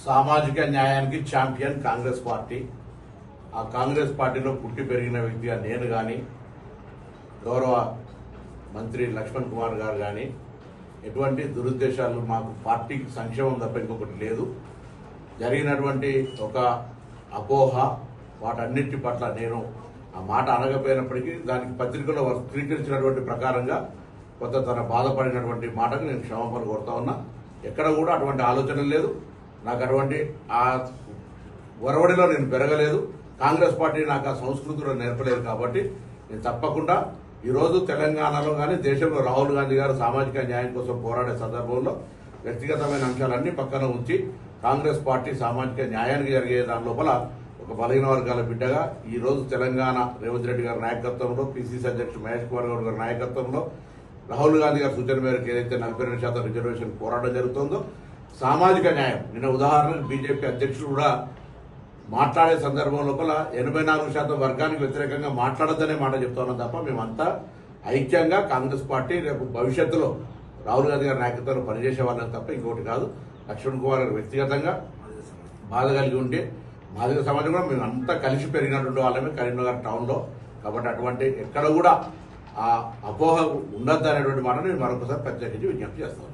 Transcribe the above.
సామాజిక న్యాయానికి champion Congress party. ఆ కాంగ్రెస్ పార్టీలో పుట్టి పెరిగిన వ్యక్తిగా నేను కానీ, గౌరవ మంత్రి లక్ష్మణ్ కుమార్ గారు కానీ ఎటువంటి దురుద్దేశాలు, మాకు పార్టీకి సంక్షేమం తప్ప ఇంకొకటి లేదు. జరిగినటువంటి ఒక అపోహ, వాటన్నిటి పట్ల నేను ఆ మాట అనకపోయినప్పటికీ దానికి పత్రికలో స్వీకరించినటువంటి ప్రకారంగా కొంత తన బాధపడినటువంటి మాటకు నేను క్షమాపణ కోరుతా ఉన్నా. ఎక్కడ కూడా అటువంటి ఆలోచన లేదు. నాకు అటువంటి ఆ ఒరవడిలో నేను పెరగలేదు. కాంగ్రెస్ పార్టీ నాకు ఆ సంస్కృతిలో నేర్పలేదు. కాబట్టి నేను తప్పకుండా ఈరోజు తెలంగాణలో కానీ దేశంలో రాహుల్ గాంధీ గారు సామాజిక న్యాయం కోసం పోరాడే సందర్భంలో వ్యక్తిగతమైన అంశాలన్నీ పక్కన ఉంచి కాంగ్రెస్ పార్టీ సామాజిక న్యాయానికి జరిగే దాని లోపల ఒక బలహీన వర్గాల బిడ్డగా ఈ రోజు తెలంగాణ రేవంత్ రెడ్డి గారి నాయకత్వంలో, పిసిసి అధ్యక్షుడు మహేష్ కుమార్ గౌడ్ గారి నాయకత్వంలో, రాహుల్ గాంధీ గారి సూచన మేరకు ఏదైతే 42% రిజర్వేషన్ పోరాటం జరుగుతుందో సామాజిక న్యాయం, నిన్న ఉదాహరణకు బీజేపీ అధ్యక్షుడు కూడా మాట్లాడే సందర్భం లోపల 84% వర్గానికి వ్యతిరేకంగా మాట్లాడద్దనే మాట చెప్తున్నాం తప్ప మేమంతా ఐక్యంగా కాంగ్రెస్ పార్టీ రేపు భవిష్యత్తులో రాహుల్ గాంధీ గారి నాయకత్వంలో పనిచేసే వాళ్ళని తప్ప ఇంకోటి కాదు. లక్ష్మణ్ కుమార్ గారు వ్యక్తిగతంగా బాధ కలిగి ఉంటే మాదిగ సమాజం కూడా మేము అంతా కలిసి పెరిగినటువంటి వాళ్ళమే కరీంనగర్ టౌన్లో. కాబట్టి అటువంటి ఎక్కడ కూడా ఆ అపోహ ఉండద్దు అనేటువంటి మాట నేను మరొకసారి ప్రత్యేకించి విజ్ఞప్తి చేస్తాను.